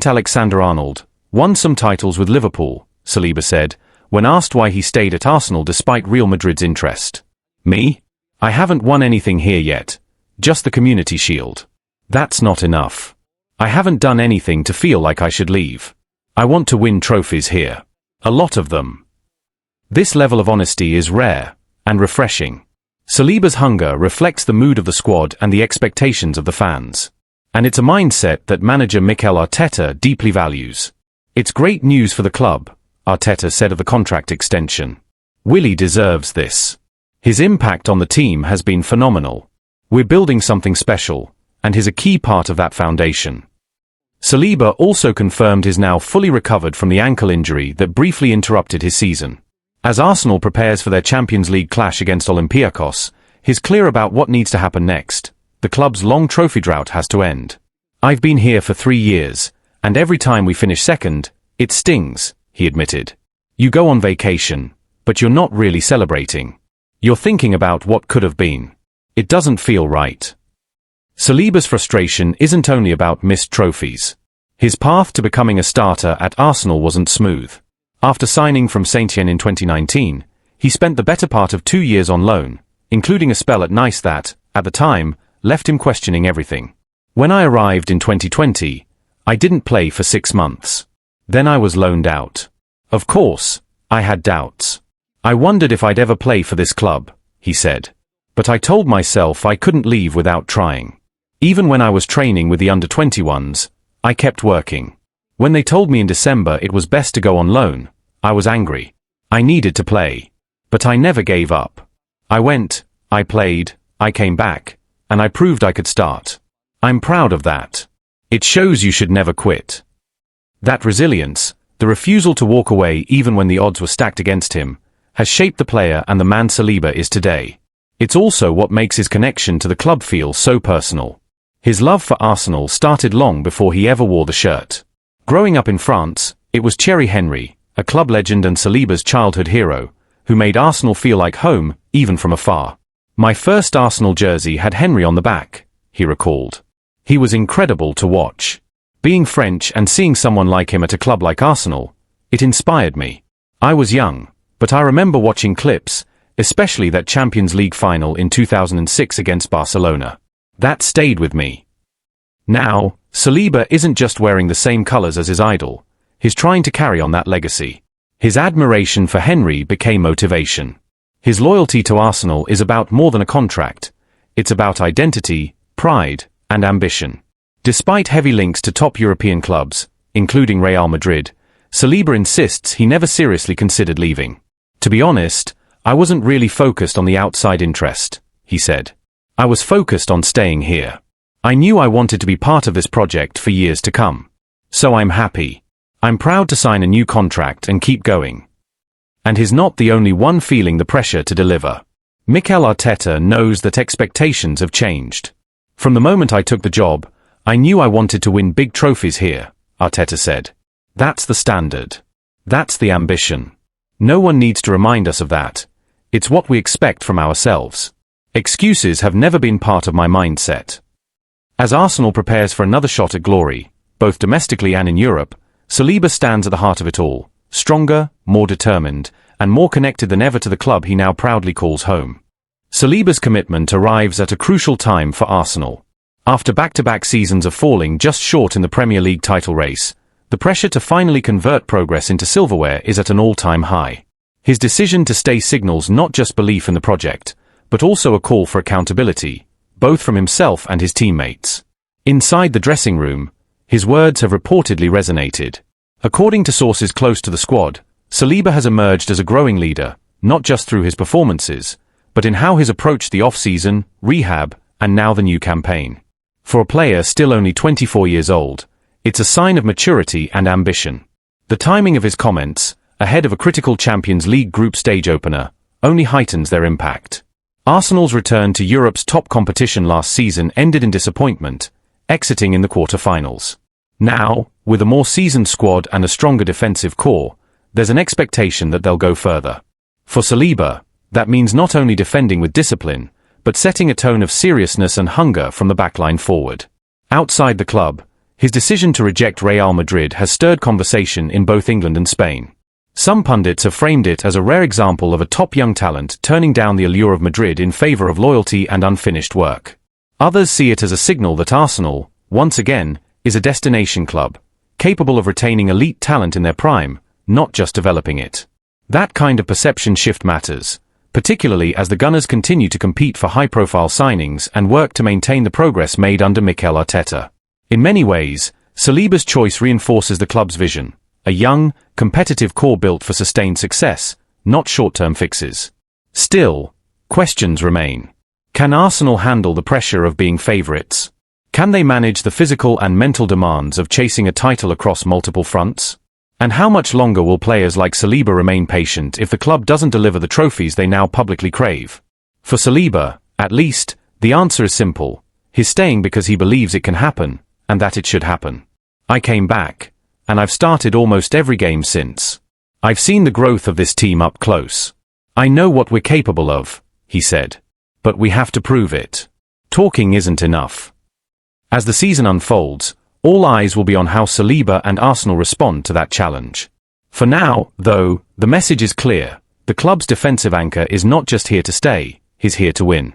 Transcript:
Alexander-Arnold won some titles with Liverpool, Saliba said, when asked why he stayed at Arsenal despite Real Madrid's interest. Me? I haven't won anything here yet, just the Community Shield. That's not enough. I haven't done anything to feel like I should leave. I want to win trophies here. A lot of them. This level of honesty is rare and refreshing. Saliba's hunger reflects the mood of the squad and the expectations of the fans. And it's a mindset that manager Mikel Arteta deeply values. It's great news for the club, Arteta said of the contract extension. Willie deserves this. His impact on the team has been phenomenal. We're building something special, and he's a key part of that foundation. Saliba also confirmed he's now fully recovered from the ankle injury that briefly interrupted his season. As Arsenal prepares for their Champions League clash against Olympiacos, he's clear about what needs to happen next. The club's long trophy drought has to end. I've been here for 3 years, and every time we finish second, it stings, he admitted. You go on vacation, but you're not really celebrating. You're thinking about what could have been. It doesn't feel right. Saliba's frustration isn't only about missed trophies. His path to becoming a starter at Arsenal wasn't smooth. After signing from Saint-Étienne in 2019, he spent the better part of 2 years on loan, including a spell at Nice that, at the time, left him questioning everything. When I arrived in 2020, I didn't play for 6 months. Then I was loaned out. Of course, I had doubts. I wondered if I'd ever play for this club, he said. But I told myself I couldn't leave without trying. Even when I was training with the under-21s, I kept working. When they told me in December it was best to go on loan, I was angry. I needed to play. But I never gave up. I went, I played, I came back, and I proved I could start. I'm proud of that. It shows you should never quit. That resilience, the refusal to walk away even when the odds were stacked against him, has shaped the player and the man Saliba is today. It's also what makes his connection to the club feel so personal. His love for Arsenal started long before he ever wore the shirt. Growing up in France, it was Thierry Henry, a club legend and Saliba's childhood hero, who made Arsenal feel like home, even from afar. My first Arsenal jersey had Henry on the back, he recalled. He was incredible to watch. Being French and seeing someone like him at a club like Arsenal, it inspired me. I was young, but I remember watching clips, especially that Champions League final in 2006 against Barcelona. That stayed with me. Now, Saliba isn't just wearing the same colors as his idol, he's trying to carry on that legacy. His admiration for Henry became motivation. His loyalty to Arsenal is about more than a contract. It's about identity, pride, and ambition. Despite heavy links to top European clubs, including Real Madrid, Saliba insists he never seriously considered leaving. To be honest, I wasn't really focused on the outside interest, he said. I was focused on staying here. I knew I wanted to be part of this project for years to come. So I'm happy. I'm proud to sign a new contract and keep going. And he's not the only one feeling the pressure to deliver. Mikel Arteta knows that expectations have changed. From the moment I took the job, I knew I wanted to win big trophies here, Arteta said. That's the standard. That's the ambition. No one needs to remind us of that. It's what we expect from ourselves. Excuses have never been part of my mindset. As Arsenal prepares for another shot at glory, both domestically and in Europe, Saliba stands at the heart of it all, stronger, more determined, and more connected than ever to the club he now proudly calls home. Saliba's commitment arrives at a crucial time for Arsenal. After back-to-back seasons of falling just short in the Premier League title race, the pressure to finally convert progress into silverware is at an all-time high. His decision to stay signals not just belief in the project, but also a call for accountability, both from himself and his teammates. Inside the dressing room, his words have reportedly resonated. According to sources close to the squad, Saliba has emerged as a growing leader, not just through his performances, but in how he's approached the off-season, rehab, and now the new campaign. For a player still only 24 years old, it's a sign of maturity and ambition. The timing of his comments, ahead of a critical Champions League group stage opener, only heightens their impact. Arsenal's return to Europe's top competition last season ended in disappointment, exiting in the quarter-finals. Now, with a more seasoned squad and a stronger defensive core, there's an expectation that they'll go further. For Saliba, that means not only defending with discipline, but setting a tone of seriousness and hunger from the backline forward. Outside the club, His decision to reject Real Madrid has stirred conversation in both England and Spain. Some pundits have framed it as a rare example of a top young talent turning down the allure of Madrid in favour of loyalty and unfinished work. Others see it as a signal that Arsenal, once again, is a destination club, capable of retaining elite talent in their prime, not just developing it. That kind of perception shift matters, particularly as the Gunners continue to compete for high-profile signings and work to maintain the progress made under Mikel Arteta. In many ways, Saliba's choice reinforces the club's vision, a young, competitive core built for sustained success, not short-term fixes. Still, questions remain. Can Arsenal handle the pressure of being favourites? Can they manage the physical and mental demands of chasing a title across multiple fronts? And how much longer will players like Saliba remain patient if the club doesn't deliver the trophies they now publicly crave? For Saliba, at least, the answer is simple. He's staying because he believes it can happen, and that it should happen. I came back, and I've started almost every game since. I've seen the growth of this team up close. I know what we're capable of, he said. But we have to prove it. Talking isn't enough. As the season unfolds, all eyes will be on how Saliba and Arsenal respond to that challenge. For now, though, the message is clear. The club's defensive anchor is not just here to stay, he's here to win.